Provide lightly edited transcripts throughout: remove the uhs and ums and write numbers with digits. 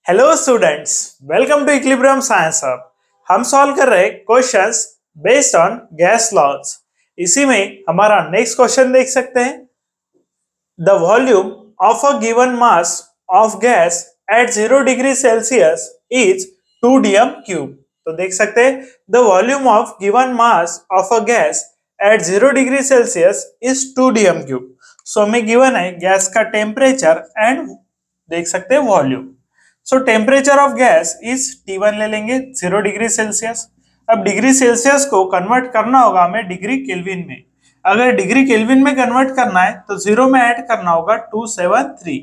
Hello students, welcome to equilibrium science hub. हम solve कर रहे questions based on gas laws. इसी में हमारा नेक्स्ट क्वेश्चन देख सकते हैं। The volume of a given mass of gas at 0 degree Celsius is 2 dm cube. तो देख सकते हैं the volume of given mass of a gas at 0 degree Celsius is 2 dm cube. So हमें given है gas का temperature and देख सकते हैं volume. So temperature of gas is T1 ले लेंगे 0 डिग्री सेल्सियस। अब डिग्री सेल्सियस को कन्वर्ट करना होगा हमें डिग्री केल्विन में। अगर डिग्री केल्विन में कन्वर्ट करना है तो 0 में ऐड करना होगा 273।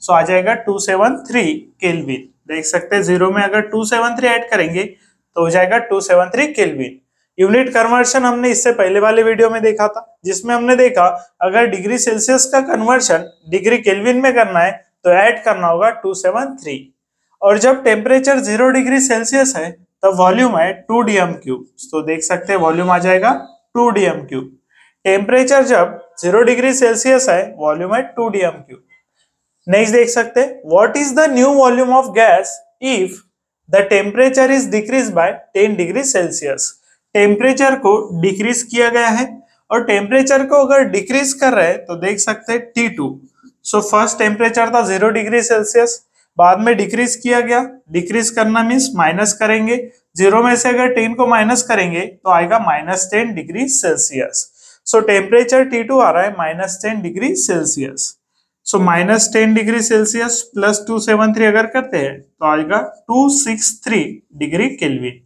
सो आ जाएगा 273 केल्विन। देख सकते हैं 0 में अगर 273 ऐड करेंगे तो हो जाएगा 273 केल्विन। यूनिट कन्वर्शन हमने इससे पहले वाले वीडियो में देखा था, जिसमें हमने देखा अगर डिग्री सेल्सियस का कन्वर्शन डिग्री केल्विन में करना है तो ऐड करना होगा 273। और जब टेम्परेचर 0 डिग्री सेल्सियस है तब वॉल्यूम है 2 dm क्यूब। तो देख सकते हैं वॉल्यूम आ जाएगा 2 dm क्यूब। टेम्परेचर जब 0 डिग्री सेल्सियस है वॉल्यूम है 2 dm क्यूब। नेक्स्ट देख सकते हैं what is the new volume of gas if the temperature is decrease by 10 degree Celsius. Temperature को डिक्रीज किया गया है और टेम्परेचर को अगर डिक्रीज कर रहे हैं तो देख सकते हैं T2। सो फर्स्ट टेम्परेचर था 0 डिग्री सेल्सियस, बाद में डिक्रीज किया गया। डिक्रीज करना मीन्स माइनस करेंगे, 0 में से अगर 10 को माइनस करेंगे तो आएगा -10 डिग्री सेल्सियस। सो टेम्परेचर T2 आ रहा है -10 डिग्री सेल्सियस। सो -10 डिग्री सेल्सियस प्लस 273 अगर करते हैं तो आएगा 263 degree kelvin.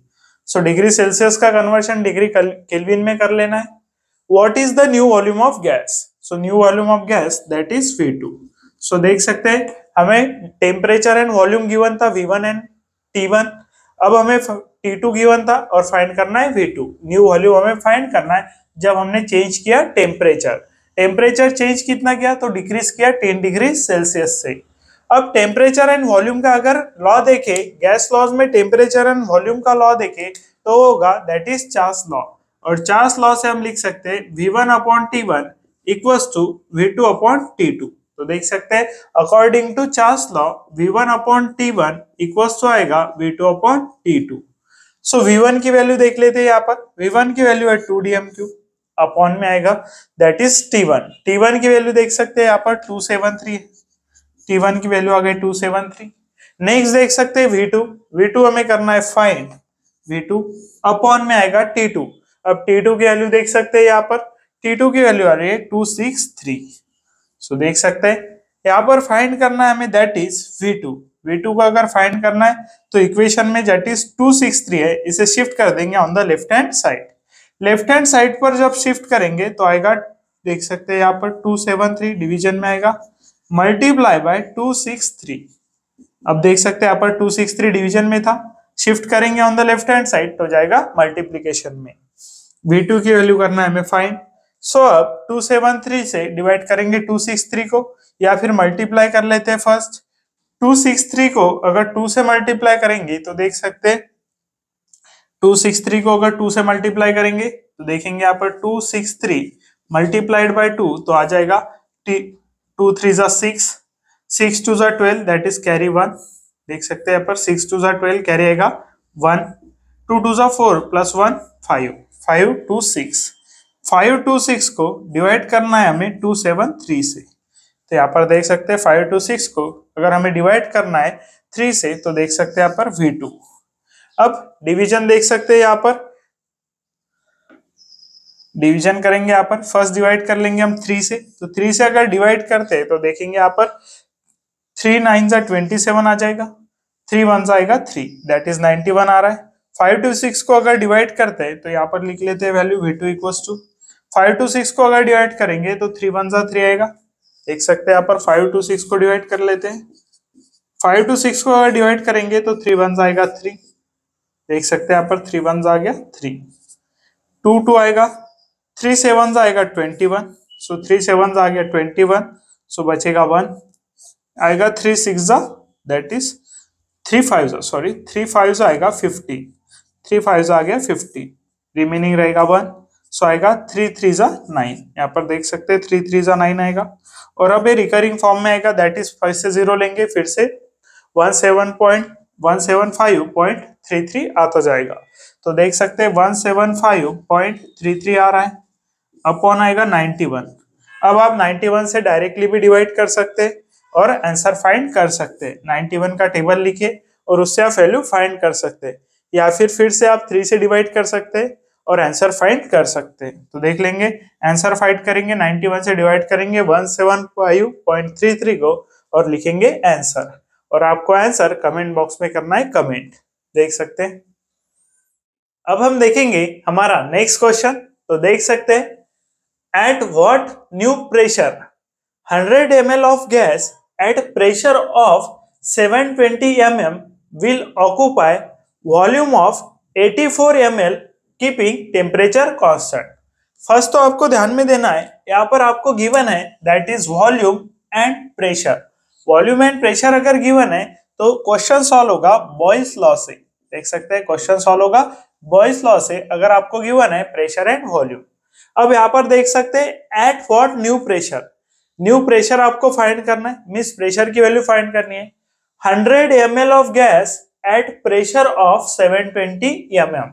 So degree Celsius का कन्वर्शन डिग्री केल्विन में कर लेना है। What is the new volume of gas? So new volume of gas that is V2। सो देख सकते हैं हमें टेम्परेचर एंड वॉल्यूम गिवन था V1 एंड T1। अब हमें T2 गिवन था और फाइंड करना है V2। न्यू वॉल्यूम हमें फाइंड करना है जब हमने चेंज किया टेम्परेचर। टेम्परेचर चेंज कितना किया तो डिक्रीज किया 10 डिग्री सेल्सियस से। अब टेम्परेचर एंड वॉल्यूम का अगर लॉ देखे, गैस लॉज में टेम्परेचर एंड वॉल्यूम का लॉ देखे तो होगा दैट इज चार्ल्स लॉ। और चार्ल्स लॉ से हम लिख सकते हैं V1/T1 इक्वल्स टू V2/T2। तो देख सकते हैं according to Charles law V1/T1 equals to आएगा V2/T2। सो V1 की वैल्यू देख लेते हैं यहाँ पर। V1 की वैल्यू है 2 dm क्यूब, अपॉन में आएगा दैट इज T1। T1 की वैल्यू देख सकते हैं यहाँ पर 273। T1 की वैल्यू आ गई 273। नेक्स्ट देख सकते हैं V2 हमें करना है फाइंड। V2 अपॉन में आएगा T2। अब T2 की वैल्यू देख सकते हैं यहाँ पर। T2 की वैल्यू आ रही है 263। सो देख सकते हैं यहाँ पर फाइंड करना है हमें दैट इज V2 को अगर फाइंड करना है तो इक्वेशन में दैट इज 263 है, इसे शिफ्ट कर देंगे on the left hand side. Left hand side पर जब शिफ्ट करेंगे तो आएगा देख सकते हैं यहाँ पर 273 डिवीजन में आएगा मल्टीप्लाई बाय 263। अब देख सकते हैं यहाँ पर 263 डिवीजन में था, शिफ्ट करेंगे on the left hand side तो जाएगा मल्टीप्लीकेशन में। V2 की वैल्यू करना है हमें फाइंड। सो अब 273 से डिवाइड करेंगे 263 को, या फिर मल्टीप्लाई कर लेते हैं फर्स्ट। 263 को अगर 2 से मल्टीप्लाई करेंगे तो देख सकते हैं 263 को अगर 2 से मल्टीप्लाई करेंगे तो देखेंगे यहाँ पर 263 मल्टीप्लाइड बाय 2 तो आ जाएगा 2 3 जा 6, 6 2 जा 12 दैट इज कैरी 1। देख सकते हैं यहाँ पर 6 2 जा 12 कैरी आएगा 1, 2 2 जा 4 प्लस 1 5, 5 2 6। 5 2 6 को डिवाइड करना है हमें 273 से। तो यहाँ पर देख सकते हैं 5 2 6 को अगर हमें डिवाइड करना है 3 से तो देख सकते हैं यहाँ पर V2। अब डिवीजन देख सकते हैं यहाँ पर, डिवीजन करेंगे यहाँ पर। फर्स्ट डिवाइड कर लेंगे हम 3 से, तो 3 से अगर डिवाइड करते हैं तो देखेंगे यहाँ पर 3 9 जा 27 आ जाएगा, 3 1 आएगा 3 दैट इज 91 आ रहा है। 5 2 6 को अगर डिवाइड करते हैं तो यहाँ पर लिख लेते हैं वैल्यू V2 इक्वल्स टू 5 2 6 को अगर डिवाइड करेंगे तो 3 1 जा 3 आएगा। देख सकते हैं यहाँ पर 5 2 6 को डिवाइड कर लेते हैं। 5 2 6 को अगर डिवाइड करेंगे तो 3 1 आएगा 3। देख सकते हैं यहाँ पर 3 1 आ गया 3, 2 2 आएगा, 3 7 आएगा 21। सो 3 7 आ गया 21, सो बचेगा 1 आएगा। 3 6 जा दैट इज 3 5 आएगा 50, 3 5 आ गया 50, रिमेनिंग रहेगा 1। सो आएगा 3 3 जा 9। यहाँ पर देख सकते हैं 3 3 जा 9 आएगा। और अब ये रिकरिंग फॉर्म में आएगा दैट इज फर्स्ट से 0 लेंगे, फिर से 175.33 आता जाएगा। तो देख सकते हैं 175.33 आ रहा है, अपॉन आएगा 91। अब आप 91 से डायरेक्टली भी डिवाइड कर सकते हैं और आंसर फाइंड कर सकते हैं। 91 का टेबल लिखिए और उससे आप वैल्यू फाइंड कर सकते हैं, या फिर से आप 3 से डिवाइड कर सकते हैं और आंसर फाइंड कर सकते हैं। तो देख लेंगे, आंसर फाइंड करेंगे, 91 से डिवाइड करेंगे 175.33 को और लिखेंगे आंसर, और आपको आंसर कमेंट बॉक्स में करना है कमेंट, देख सकते हैं। अब हम देखेंगे हमारा नेक्स्ट क्वेश्चन। तो देख सकते हैं, at what new pressure 100 ml of gas at pressure of 720 mm will occupy volume of 84 ml keeping temperature constant। First तो आपको ध्यान में देना है, यहाँ पर आपको गिवन है that is volume and pressure. Volume and pressure अगर गिवन है तो क्वेश्चन सॉल्व होगा बॉयल्स लॉ से, देख सकते हैं क्वेश्चन सॉल्व होगा बॉयल्स लॉ से अगर आपको गिवन है प्रेशर एंड वॉल्यूम। अब यहाँ पर देख सकते हैं at what new pressure, new pressure आपको फाइंड करना है, मींस प्रेशर की वैल्यू फाइंड करनी है। 100 ml of gas at pressure of 720 mm।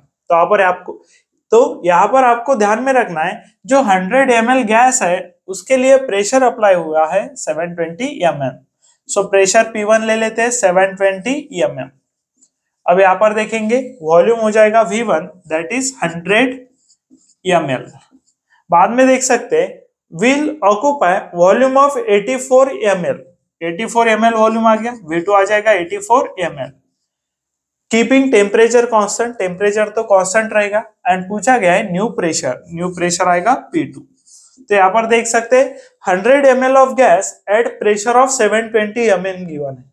तो यहाँ पर आपको ध्यान में रखना है जो 100 ml गैस है उसके लिए प्रेशर अप्लाई हुआ है 720 mm। सो प्रेशर P1 ले लेते हैं 720 mm। अब यहाँ पर देखेंगे वॉल्यूम हो जाएगा V1 दैट इज 100 ml। बाद में देख सकते हैं will occupy volume of 84 ml, 84 ml volume आ गया, V2 आ जाएगा 84 ml। Keeping temperature constant, temperature तो कांस्टेंट रहेगा, एंड पूछा गया है न्यू प्रेशर आएगा P2। तो यहाँ पर देख सकते हैं 100 ml of gas at pressure of 720 mm given है।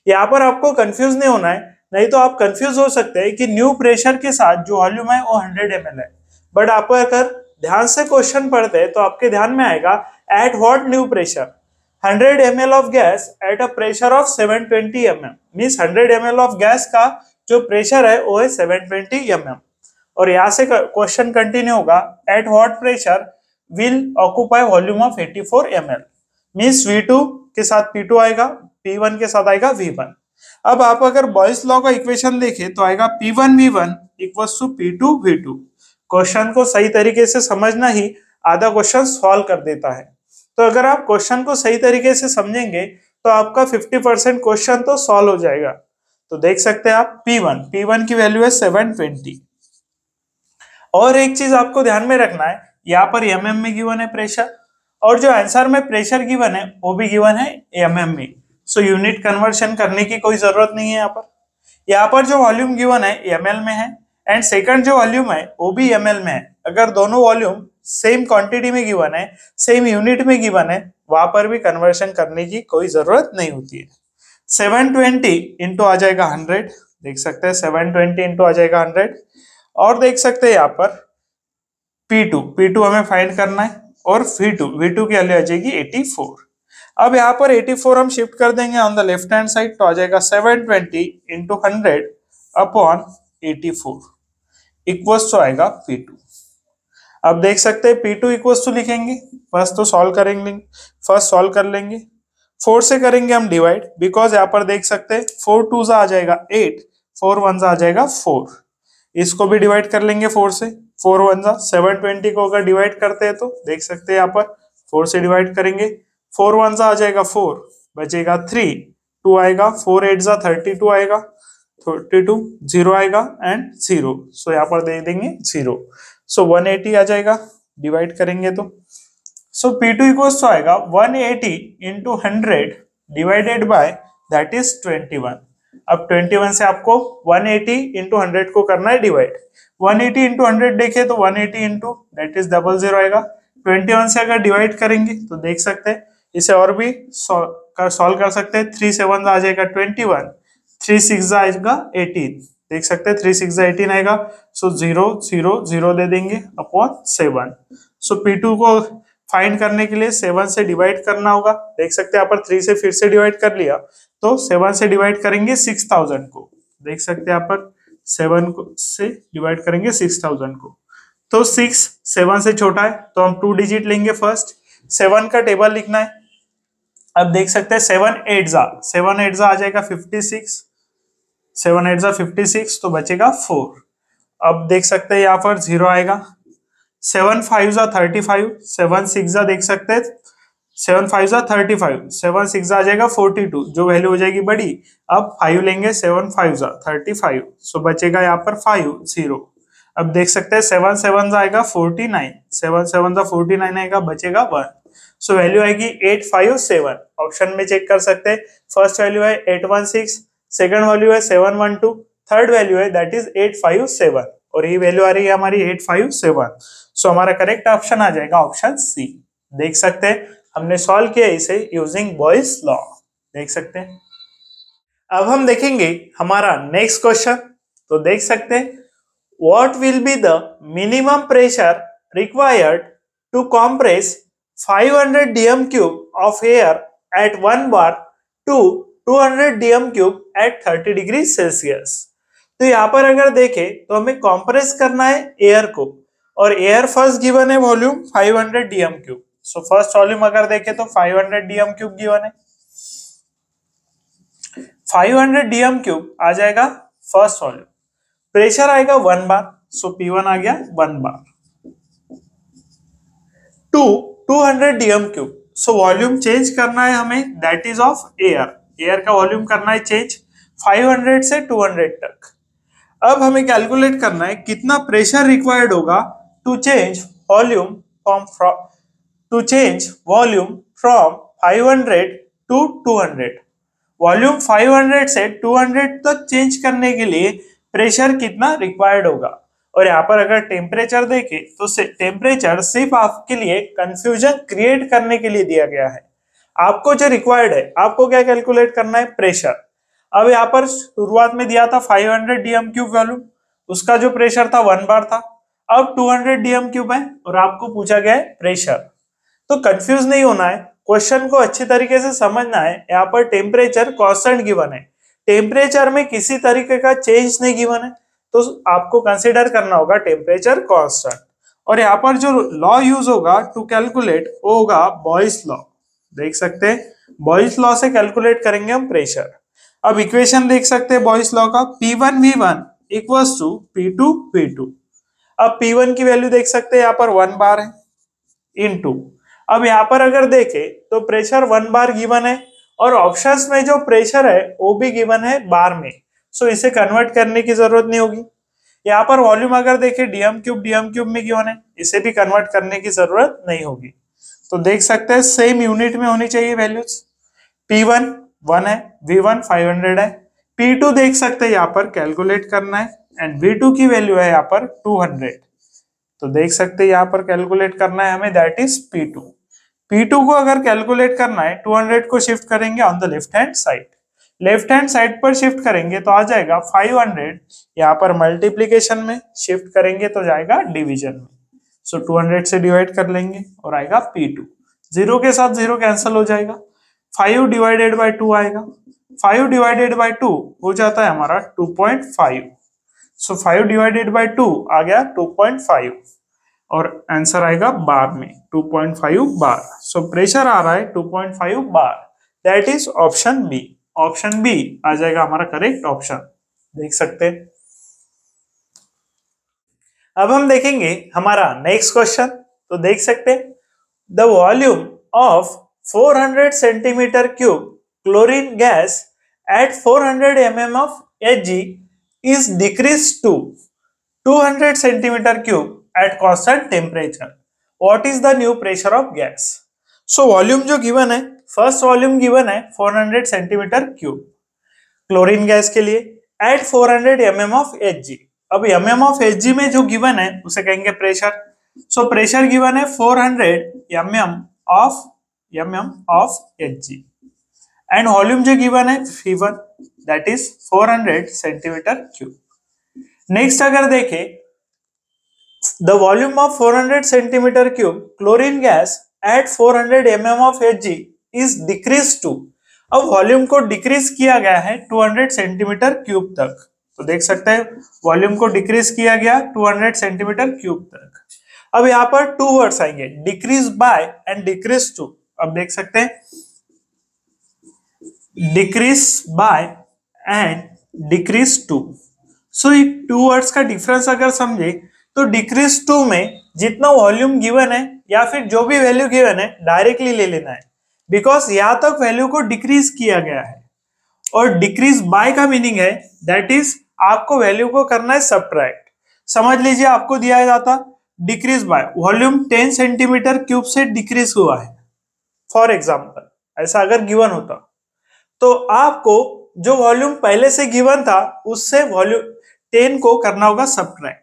यहाँ पर आपको कंफ्यूज नहीं होना है, नहीं तो आप कंफ्यूज हो सकते हैं कि न्यू प्रेशर के साथ जो वॉल्यूम है वो 100 ml है, बट आप अगर ध्यान से क्वेश्चन पढ़ते हैं तो आपके ध्यान में आएगा at what new pressure 100 ml of gas at a pressure of 720 mm, means 100 ml of gas का जो प्रेशर है वो है 720 mm। और यहाँ से क्वेश्चन कंटिन्यू होगा at what pressure will occupy volume of 84 ml, means V2 के साथ P2 आएगा, P1 के साथ आएगा V1। अब आप अगर बॉयल्स लॉ का इक्वेशन देखें तो आएगा P1 V1 equals to P2 V2। Question को सही तरीके से समझना ही आधा क्वेश्चन सॉल्व कर देता है। तो अगर आप क्वेश्चन को सही तरीके से समझेंगे तो आपका 50% क्वेश्चन तो सॉल्व हो जाएगा। तो देख सकते हैं आप P1 की वैल्यू है 720। और एक चीज आपको ध्यान में रखना है, यहाँ पर mm में गिवन है प्रेशर, और जो आंसर में प्रेशर गिवन है वो भी गिवन है mm में। सो यूनिट कन्वर्शन करने की कोई जरूरत नहीं है। यहाँ पर जो वॉल्यूम गिवन है ml में है, एंड सेकंड जो वॉल्यूम है वो भी ml में है। अगर दोनों वॉल्यूम सेम क्वांटिटी में गिवन है, सेम यूनिट में गिवन है, वहां पर भी कन्वर्शन करने की कोई जरूरत नहीं होती है। 720 इंटू आ जाएगा 100, देख सकते हैं 720 इंटू आ जाएगा 100। और देख सकते हैं यहाँ पर P2 हमें फाइंड करना है, और V2 की वैल्यू आ जाएगी 84। अब यहाँ पर 84 हम शिफ्ट कर देंगे on the left hand side, तो आ जाएगा 720 इंटू 100 अपॉन 84 इक्वल्स टू आएगा P2। अब देख सकते हैं P2 इक्वल्स टू लिखेंगे, फर्स्ट तो सॉल्व करेंगे, फर्स्ट सॉल्व कर लेंगे, 4 से करेंगे हम डिवाइड, बिकॉज यहाँ पर देख सकते हैं 4 2 आ जाएगा 8, 4 1 आ जाएगा 4। इसको भी डिवाइड कर लेंगे 4 से, 4 1 720 को अगर डिवाइड करते हैं तो देख सकते हैं यहाँ पर 4 से डिवाइड करेंगे, 4 1 आ जाएगा 4, बचेगा 3, 2 आएगा, 4 8 32 आएगा, 32 0 आएगा एंड 0, सो यहाँ पर दे देंगे 0। सो 180 आ जाएगा डिवाइड करेंगे तो। सो P2 इक्वल्स टू आएगा 180 into 100 divided by that is 21। अब 21 से आपको 180 इंटू 100 को करना है डिवाइड। 180 इंटू 100 देखे तो 180 इंटू दैट इज 00 आएगा। 21 से अगर डिवाइड करेंगे तो देख सकते हैं इसे और भी सॉल्व कर सकते हैं। 3 7 आ जाएगा 21, 3 6 आएगा 18, देख सकते हैं 3 6 18 आएगा। सो 0 0 0 दे देंगे अपॉन 7। सो P2 को फाइंड करने के लिए 7 से डिवाइड करना होगा, देख सकते हैं यहाँ पर 3 से फिर से डिवाइड कर लिया, तो 7 से डिवाइड करेंगे 6000 को, देख सकते हैं यहाँ पर 7 से डिवाइड करेंगे 6000 को, तो 6 7 से छोटा है तो हम 2 डिजिट लेंगे। फर्स्ट 7 का टेबल लिखना है, अब देख सकते हैं 7 8 आ जाएगा 56, 7 8 56, तो बचेगा 4। अब देख सकते हैं यहाँ पर 0 आएगा। 7 5 35, 7 6 देख सकते हैं 7 5 35, 7 6 आ जाएगा 42, जो वैल्यू हो जाएगी बड़ी। अब 5 लेंगे, 7 5 35, सो बचेगा यहाँ पर 5 0। अब देख सकते हैं 7 7 आएगा 49, 7 7 49 आएगा, बचेगा 1। सो वैल्यू आएगी 857। ऑप्शन में चेक कर सकते हैं। फर्स्ट वैल्यू है 816, सेकंड वैल्यू है 712, थर्ड वैल्यू है दैट इज 857, और ये वैल्यू आ रही है हमारी 857। सो हमारा करेक्ट ऑप्शन आ जाएगा ऑप्शन सी। देख सकते हैं हमने सॉल्व किया इसे यूजिंग बॉयज लॉ। देख सकते हैं। अब हम देखेंगे हमारा नेक्स्ट क्वेश्चन। तो देख सकते हैं what will be the minimum pressure required to compress 500 dm cube of air at 1 bar to 200 dm cube at 30 degree Celsius. तो यहाँ पर अगर देखें तो हमें कंप्रेस करना है एयर को, और एयर फर्स्ट गिवन है volume 500 dm cube. So first volume अगर देखें तो 500 dm क्यूब गिवन है। 500 dm क्यूब आ जाएगा फर्स्ट वॉल्यूम। प्रेशर आएगा 1 बार, सो P1 आ गया 1 bar to 200 dm cube. So volume change करना है हमें, दैट इज ऑफ एयर का वॉल्यूम करना है चेंज 500 से 200 तक। अब हमें कैलकुलेट करना है कितना प्रेशर रिक्वायर्ड होगा to change volume from 500 to 200। Volume 500 से 200 तक चेंज करने के लिए प्रेशर कितना रिक्वायर्ड होगा। और यहाँ पर अगर टेम्परेचर देखें तो टेम्परेचर सिर्फ आपके लिए कंफ्यूजन क्रिएट करने के लिए दिया गया है। आपको जो रिक्वायर्ड है, आपको क्या कैलकुलेट करना है, प्रेशर। अब यहाँ पर शुरुआत में दिया था 500 dm क्यूब वॉल्यूम, उसका जो प्रेशर था 1 बार था। अब 200 dm क्यूब है और आपको पूछा गया है प्रेशर। तो कंफ्यूज नहीं होना है, क्वेश्चन को अच्छी तरीके से समझना है। यहाँ पर टेम्परेचर कांस्टेंट गिवन है, टेम्परेचर में किसी तरीके का चेंज नहीं गिवन है, तो आपको कंसीडर करना होगा टेम्परेचर कांस्टेंट। और यहाँ पर जो लॉ यूज होगा टू कैलकुलेट वो होगा बॉयस लॉ। देख सकते हैं बॉयस लॉ से कैलकुलेट करेंगे हम प्रेशर। अब इक्वेशन देख सकते हैं बॉयस लॉ का, P1 V1 equals to P2 V2। अब P1 की वैल्यू देख सकते हैं यहाँ पर 1 बार है इनटू, अब यहाँ पर अगर देखें तो प्रेशर 1 बार गिवन है और ऑप्शंस में जो प्रेशर है वो भी गिवन है बार में। सो इसे कन्वर्ट करने की जरूरत नहीं होगी। यहाँ पर वॉल्यूम अगर देखें डीएम क्यूब में गिवन है, इसे भी कन्वर्ट करने की जरूरत नहीं होगी। तो देख सकते हैं सेम यूनिट में होनी चाहिए वैल्यूज। P1 1 है, V1 500 है, P2 देख सकते हैं यहाँ पर कैलकुलेट करना है एंड V2 की वैल्यू है यहाँ पर 200। तो देख सकते हैं यहाँ पर कैलकुलेट करना है हमें, दैट इज P2। P2 को अगर कैलकुलेट करना है 200 को शिफ्ट करेंगे on the left hand side, left hand side पर शिफ्ट करेंगे तो आ जाएगा 500, यहाँ पर मल्टीप्लीकेशन में शिफ्ट करेंगे तो जाएगा डिवीजन में। सो 200 से डिवाइड कर लेंगे और आएगा P2, 0 के साथ 0 कैंसिल हो जाएगा, 5 डिवाइडेड बाय 2 आएगा, 5 डिवाइडेड बाय 2 हो जाता है हमारा 2.5। सो 5 डिवाइडेड बाय 2 आ गया 2.5 और आंसर आएगा बार में 2.5 बार। सो प्रेशर आ रहा है 2.5 bar, that is option B. Option B आ जाएगा हमारा करेक्ट ऑप्शन। देख सकते हैं। अब हम देखेंगे हमारा नेक्स्ट क्वेश्चन। तो देख सकते हैं the volume of 400 centimetre cube chlorine gas at 400 mm of Hg is decreased to 200 centimeter cube at constant temperature. What is the new pressure of gas? So volume जो गिवन है, first volume given है 400 centimetre cube chlorine gas के लिए eight 400 mm of Hg। अब mm of Hg में जो given है उसे कहेंगे प्रेशर। सो प्रेशर गिवन है 400 mm of Hg and volume जो गिवन है V1 that is 400 centimetre cube. Next अगर देखें the volume of 400 centimetre cube chlorine gas at 400 mm of Hg is decrease to, अब volume को decrease किया गया है 200 सेंटीमीटर क्यूब तक। तो देख सकते हैं वॉल्यूम को डिक्रीज किया गया 200 सेंटीमीटर क्यूब तक। अब यहाँ पर टू वर्ड्स आएंगे, decreases by and decreases to. अब देख सकते हैं decreases by and decreases to. So ये टू वर्ड्स का डिफरेंस अगर समझे तो डिक्रीज टू में जितना वॉल्यूम गिवन है या फिर जो भी वैल्यू गिवन है डायरेक्टली ले लेना है, बिकॉज यहां तक वैल्यू को डिक्रीज किया गया है। और डिक्रीज बाय का मीनिंग है दैट इज आपको वैल्यू को करना है सब्ट्रैक्ट। समझ लीजिए आपको दिया जाता decrease by volume 10 centimetre cube से डिक्रीज हुआ है फॉर एग्जाम्पल, ऐसा अगर गिवन होता तो आपको जो वॉल्यूम पहले से गिवन था उससे वॉल्यूम 10 को करना होगा सब्ट्रैक्ट।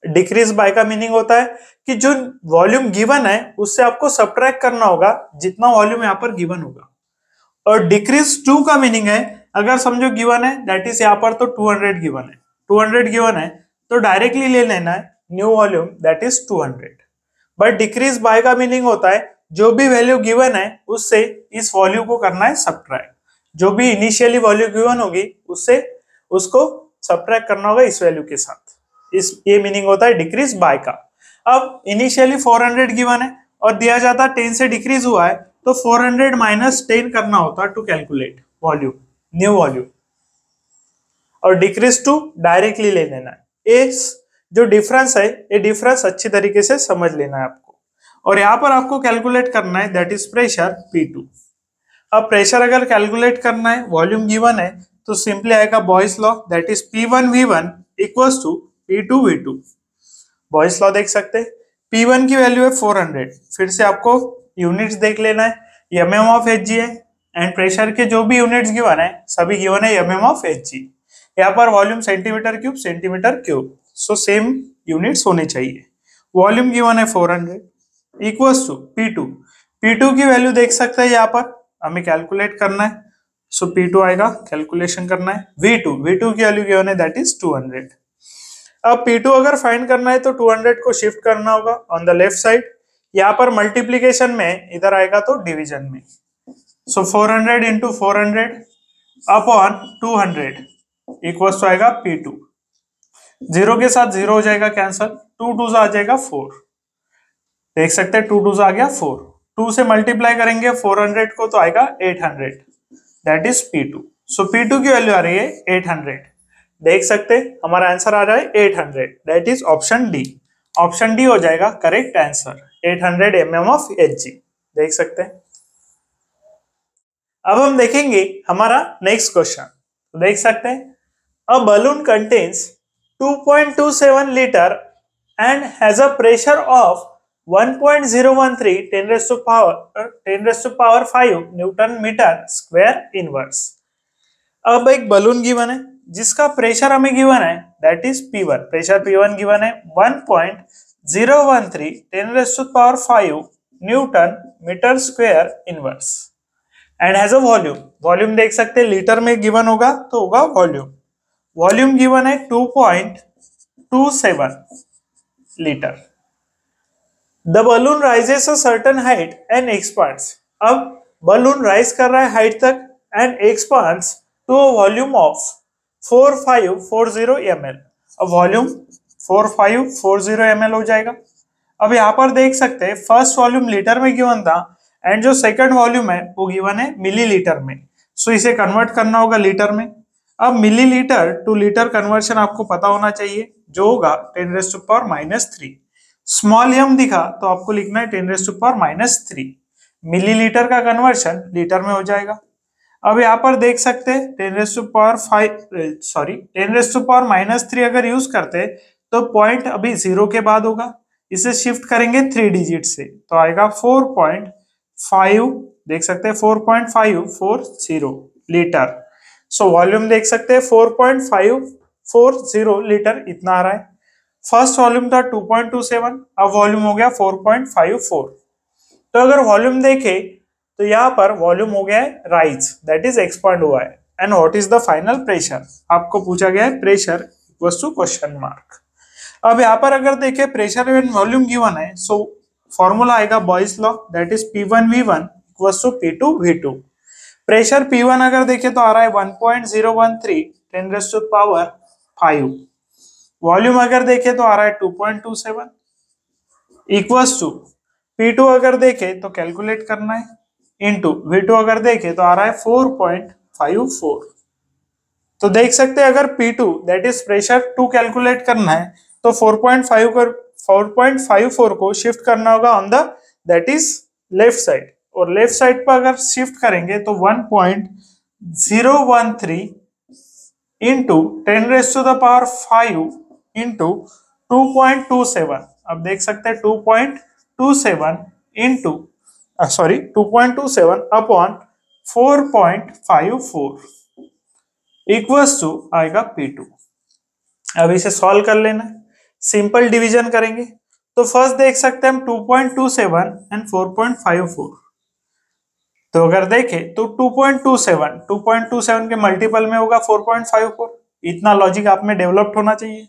डिक्रीज बाय का मीनिंग होता है कि जो वॉल्यूम गिवन है उससे आपको सब्ट्रैक्ट करना होगा जितना वॉल्यूम यहाँ पर गिवन होगा। और डिक्रीज टू का मीनिंग है अगर समझो गिवन है दैट इज यहाँ पर तो 200 गिवन है, 200 गिवन है तो डायरेक्टली ले लेना है new volume that is 200। But decrease by का मीनिंग होता है जो भी वैल्यू गिवन है उससे इस वॉल्यू को करना है सब्ट्रैक्ट। जो भी इनिशियली वैल्यू गिवन होगी उससे उसको सब्ट्रैक्ट करना होगा इस वैल्यू के साथ। इस ये मीनिंग होता है डिक्रीज बाय का। अब इनिशियली 400 गिवन है और दिया जाता 10 से डिक्रीज हुआ है तो 400 माइनस 10 करना होता to calculate volume, new volume. और डिक्रीज टू डायरेक्टली ले लेना है। इस जो डिफरेंस है ये डिफरेंस अच्छी तरीके से समझ लेना है आपको। और यहाँ पर आपको कैलकुलेट करना है दैट इज प्रेशर P2। अब प्रेशर अगर कैलकुलेट करना है वॉल्यूम गिवन है तो सिंपली आएगा Boyle's law that is P1V1 equals to P2V2। Boyle's law देख सकते हैं P1 की वैल्यू है 400, फिर से आपको यूनिट्स देख लेना है mm ऑफ Hg है एंड प्रेशर के जो भी यूनिट्स गिवन है सभी गिवन है mm ऑफ Hg। यहाँ पर volume centimetre cube so same units होने चाहिए। वॉल्यूम गिवन है 400 इक्वल्स टू P2 की वैल्यू देख सकते हैं यहाँ पर हमें कैलकुलेट करना है। सो P2 आएगा, कैलकुलेशन करना है। V2 की वैल्यू गिवन है दैट इज 200। अब P2 अगर फाइंड करना है तो 200 को शिफ्ट करना होगा ऑन द लेफ्ट साइड। यहाँ पर मल्टीप्लीकेशन में इधर आएगा तो डिवीजन में। सो 400 इंटू 400 अपॉन 200 इक्वल्स टू आएगा P2। जीरो के साथ जीरो हो जाएगा कैंसल, 2 2 आ जाएगा 4। देख सकते हैं 2 2 आ गया 4। 2 से मल्टीप्लाई करेंगे 400 को तो आएगा 800 that is P2। So P2 की वैल्यू आ रही है 800। देख सकते हैं हमारा आंसर आ रहा है 800 that is option D. Option D हो जाएगा correct answer 800 mm of Hg। देख सकते हैं। अब हम देखेंगे हमारा नेक्स्ट क्वेश्चन। देख सकते हैं a balloon contains 2.27 litre and has a pressure of 1.013 10 raised to power 5 newton metre square inverse. अब एक बलून गिवन है जिसका प्रेशर हमें गिवन है that is P1। Pressure P1 given है 1.013 10 raised to power 5 newton metre square inverse and has a volume. Volume देख सकते हैं लीटर में गिवन होगा तो होगा वॉल्यूम। वॉल्यूम गिवन है 2.27 litre. The balloon rises a certain height and expands. अब बलून राइज कर रहा है हाइट तक and expands to a volume of 4540 ml। अब वॉल्यूम 4540 ml हो जाएगा। अब यहाँ पर देख सकते हैं फर्स्ट वॉल्यूम लीटर में गिवन था एंड जो सेकंड वॉल्यूम है वो गिवन है मिलीलीटर में। सो इसे कन्वर्ट करना होगा लीटर में। अब मिलीलीटर टू लीटर कन्वर्शन आपको पता होना चाहिए जो होगा 10 raised to power -3। Small m दिखा तो आपको लिखना है 10 raised to power -3। मिलीलीटर का कन्वर्शन लीटर में हो जाएगा। अब यहाँ पर देख सकते हैं 10 raised to power 10 raised to power -3 अगर यूज करते तो पॉइंट अभी 0 के बाद होगा। इसे शिफ्ट करेंगे 3 डिजिट से तो आएगा 4.5। देख सकते हैं 4.540 लीटर। सो वॉल्यूम देख सकते हैं 4.540 लीटर इतना आ रहा है। फर्स्ट वॉल्यूम था 2.27, अब वॉल्यूम हो गया 4.54। तो अगर वॉल्यूम देखे तो यहाँ पर वॉल्यूम हो गया है राइज दैट इज एक्सपांड हुआ है। And what is the final pressure आपको पूछा गया है pressure equals to question mark. अब यहाँ पर अगर देखे प्रेशर एंड वॉल्यूम गिवन है सो फॉर्मूला आएगा Boyle's law that is P1V1 equals to P2V2। Pressure P1 अगर देखे तो आ रहा है 1.013 10 raised to power 5। वॉल्यूम अगर देखे तो आ रहा है 2.27 इक्वल्स टू P2 अगर देखे तो कैलकुलेट करना है इंटू V2 अगर देखें तो आ रहा है 4.54। तो देख सकते हैं अगर P2 that is pressure 2 calculate करना है तो 4.54 को शिफ्ट करना होगा on the that is left side, और लेफ्ट साइड पर अगर शिफ्ट करेंगे तो 1.013 इंटू 10⁵ इंटू 2.27। अब देख सकते हैं 2.27 इंटू 2.27 अपॉन 4.54 इक्वल्स टू आएगा P2। अब इसे सॉल्व कर लेना है, सिंपल डिवीजन करेंगे तो फर्स्ट देख सकते हैं हम 2.27 एंड 4.54। तो अगर देखें तो 2.27 के मल्टीपल में होगा 4.54। इतना लॉजिक आप में डेवलप्ड होना चाहिए।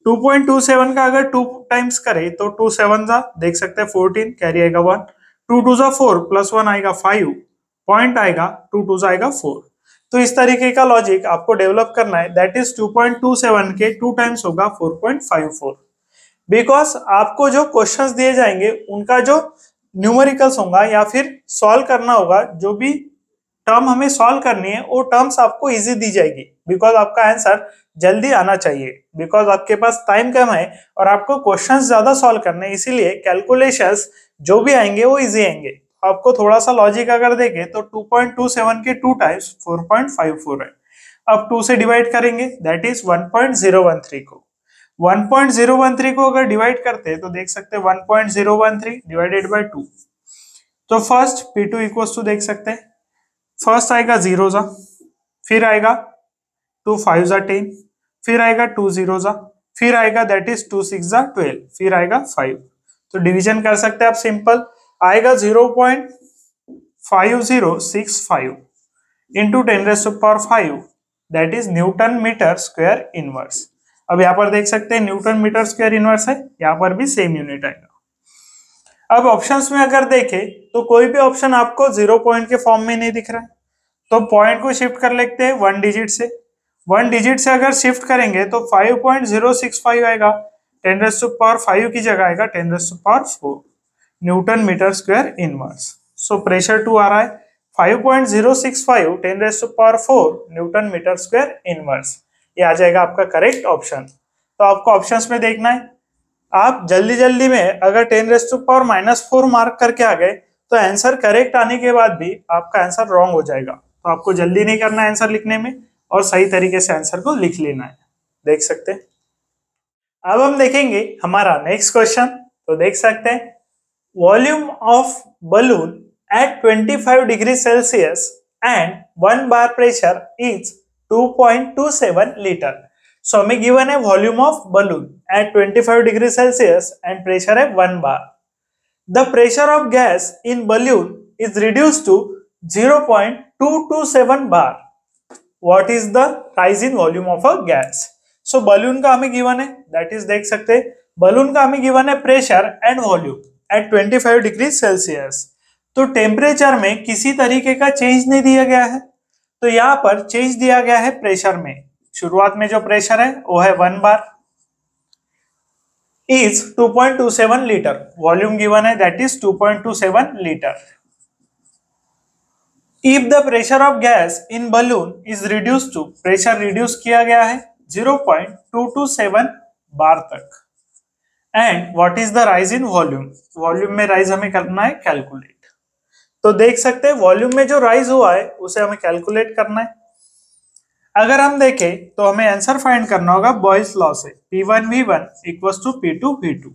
2.27 का अगर 2 टाइम्स करें तो 2 7 जा देख सकते हैं 14, कैरी आएगा 1, 2 2 जा 4 प्लस 1 आएगा 5, पॉइंट आएगा 2 2 जा आएगा 4। तो इस तरीके का लॉजिक आपको डेवलप करना है, दैट इज 2.27 के 2 टाइम्स होगा 4.54। बिकॉज आपको जो क्वेश्चंस दिए जाएंगे उनका जो न्यूमेरिकल्स होगा या फिर सॉल्व करना होगा, जो भी टर्म हमें सॉल्व करनी है वो टर्म्स आपको इजी दी जाएगी, बिकॉज आपका आंसर जल्दी आना चाहिए, बिकॉज आपके पास टाइम कम है और आपको क्वेश्चंस ज्यादा सॉल्व करने हैं, इसीलिए कैलकुलेशंस जो भी आएंगे वो इजी आएंगे। आपको थोड़ा सा लॉजिक अगर देखें तो 2.27 के 2 टाइम्स 4.54 है। अब 2 से डिवाइड करेंगे दैट इज 1.013 को 1.013 को अगर डिवाइड करते हैं तो देख सकते हैं 1.013 डिवाइडेड बाय 2। तो फर्स्ट P2 इक्वल्स टू देख सकते हैं, फर्स्ट आएगा 0 जा, फिर आएगा 2 5 जा 10, फिर आएगा 2 0 जा, फिर आएगा दैट इज 2 6 जा 12, फिर आएगा 5। तो डिवीजन कर सकते हैं आप सिंपल, आएगा 0.5065 into 10⁵ that is newton metre square inverse. अब यहाँ पर देख सकते हैं न्यूटन मीटर स्क्वायर इनवर्स है, यहाँ पर भी सेम यूनिट आएगा। अब ऑप्शंस में अगर देखें तो कोई भी ऑप्शन आपको 0 पॉइंट के फॉर्म में नहीं दिख रहा है, तो पॉइंट को शिफ्ट कर लेते हैं 1 डिजिट से। 1 डिजिट से अगर शिफ्ट करेंगे तो 5.065 आएगा, 10⁵ की जगह आएगा 10⁴ newton metre square inverse. So pressure 2 आ रहा है 5.065 10⁴ न्यूटन मीटर स्क्वायर इनवर्स। ये आ जाएगा आपका करेक्ट ऑप्शन। तो आपको ऑप्शंस में देखना है, आप जल्दी जल्दी में अगर 10⁻⁻4 मार्क करके आ गए तो आंसर करेक्ट आने के बाद भी आपका आंसर रॉन्ग हो जाएगा। तो आपको जल्दी नहीं करना है आंसर लिखने में और सही तरीके से आंसर को लिख लेना है। देख सकते हैं। अब हम देखेंगे हमारा नेक्स्ट क्वेश्चन। तो देख सकते हैं volume of balloon at 25 degree Celsius and 1 bar pressure is 2.27 liter. So हमें गिवन है volume of balloon at 25 degree Celsius and pressure है 1 bar. The pressure of gas in balloon is reduced to 0.227 bar. What is the rise in volume of a gas? So balloon का हमें given है, that is देख सकते हैं balloon का हमें given है pressure and volume at 25 degree Celsius. तो टेम्परेचर में किसी तरीके का चेंज नहीं दिया गया है, तो यहाँ पर चेंज दिया गया है प्रेशर में। शुरुआत में जो प्रेशर है वो है 1 bar is 2.27 litre, volume given है that is 2.27 litre. If the pressure of gas in balloon is reduce to, pressure reduce किया गया है 0.227 बार तक। And what is the rise in volume, volume में राइज हमें करना है कैलकुलेट। तो देख सकते हैं वॉल्यूम में जो राइज हुआ है उसे हमें कैलकुलेट करना है। अगर हम देखें तो हमें आंसर फाइंड करना होगा बॉयल्स लॉ से, P1 V1 equals to P2 V2।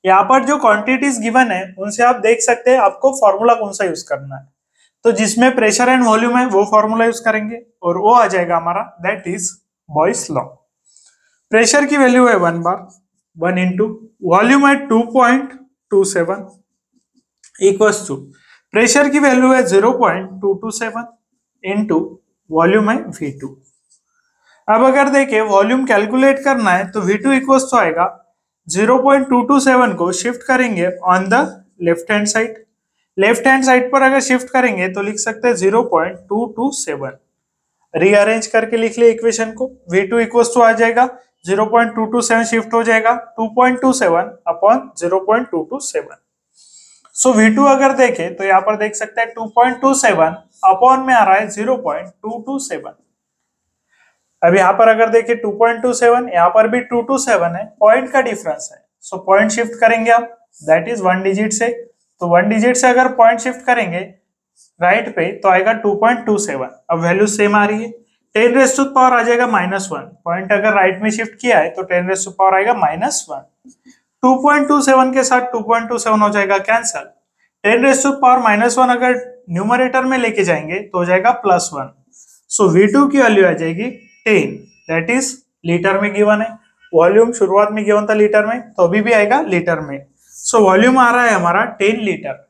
यहाँ पर जो क्वांटिटीज गिवन है उनसे आप देख सकते हैं आपको फॉर्मूला कौन सा यूज करना है। तो जिसमें प्रेशर एंड वॉल्यूम है वो फॉर्मूला यूज करेंगे और वो आ जाएगा हमारा that is Boyle's law. Pressure की वैल्यू है 1 बार, 1 इंटू वॉल्यूम है 2.27 इक्वल्स टू प्रेशर की वैल्यू है 0.227 इंटू वॉल्यूम है V2। अब अगर देखें वॉल्यूम कैलकुलेट करना है तो V2 इक्वल्स तो आएगा 0.227 को शिफ्ट करेंगे on the left hand side. Left hand side पर अगर शिफ्ट करेंगे तो लिख सकते हैं 0.227। रीअरेंज करके लिख ले इक्वेशन को, V2 इक्वल्स टू आ जाएगा 0.227 शिफ्ट हो जाएगा 2.27 अपॉन 0.227। सो V2 अगर देखें तो यहाँ पर देख सकते हैं 2.27 अपॉन में आ रहा है 0.227। अब यहाँ पर अगर देखें 2.27, यहाँ पर भी 227 है, पॉइंट का डिफरेंस है। सो पॉइंट शिफ्ट करेंगे आप, दैट इज 1 डिजिट से। तो 1 डिजिट से अगर पॉइंट शिफ्ट करेंगे राइट पे तो आएगा 2.27। अब वैल्यू सेम आ रही है, 10 रेज़ टू पावर आ जाएगा -1। पॉइंट अगर राइट में शिफ्ट किया है तो 10 रेज़ टू पावर आएगा -1। 2.27 के साथ 2.27 हो जाएगा कैंसल। 10 रेज़ टू पावर -1 अगर न्यूमरेटर में लेके जाएंगे तो हो जाएगा +1। सो V2 की वैल्यू आ जाएगी 10, दैट इज लीटर में गिवन है। वॉल्यूम शुरुआत में गिवन था लीटर में, तो अभी भी आएगा लीटर में। सो वॉल्यूम आ रहा है हमारा 10 litre.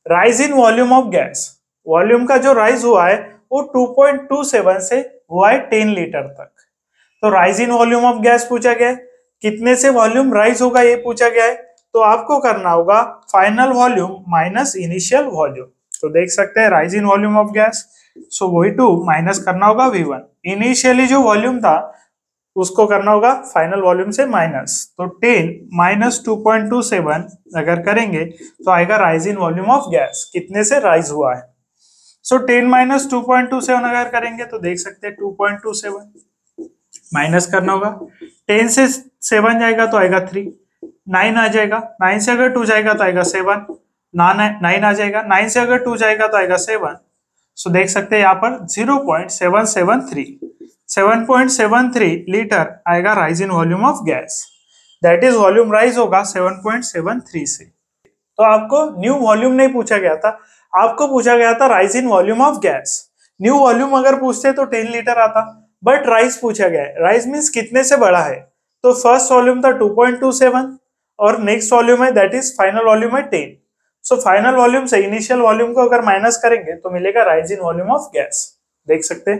Rise in volume of gas, volume का जो राइज हुआ है वो 2.27 से हुआ है 10 लीटर तक। तो rise in volume of gas पूछा गया है, कितने से वॉल्यूम राइज होगा ये पूछा गया है। तो आपको करना होगा final volume minus initial volume. तो देख सकते हैं rise in volume of gas, so V2 minus करना होगा V1। इनिशियली जो वॉल्यूम था उसको करना होगा फाइनल वॉल्यूम से माइनस। तो 10 माइनस 2.27 अगर करेंगे तो आएगा rise in volume of gas, कितने से राइज हुआ है। सो 10 माइनस 2.27 अगर करेंगे तो देख सकते हैं 2.27 माइनस करना होगा। 10 से 7 जाएगा तो आएगा 3, 9 आ जाएगा, 9 से अगर 2 जाएगा तो आएगा 7, 9 आ जाएगा, 9 से अगर 2 जाएगा तो आएगा 7। सो देख सकते हैं यहाँ पर 0.773, 7.73 लीटर आएगा rise in volume of gas, that is volume rise होगा 7.73 से। तो आपको न्यू वॉल्यूम नहीं पूछा गया था, आपको पूछा गया था rise in volume of gas. New volume अगर पूछते तो 10 लीटर आता, बट राइज पूछा गया है। राइज मीन्स कितने से बड़ा है, तो फर्स्ट वॉल्यूम था 2.27 और नेक्स्ट वॉल्यूम है दैट इज फाइनल वॉल्यूम है 10। सो फाइनल वॉल्यूम से इनिशियल वॉल्यूम को अगर माइनस करेंगे तो मिलेगा rise in volume of gas, देख सकते हैं।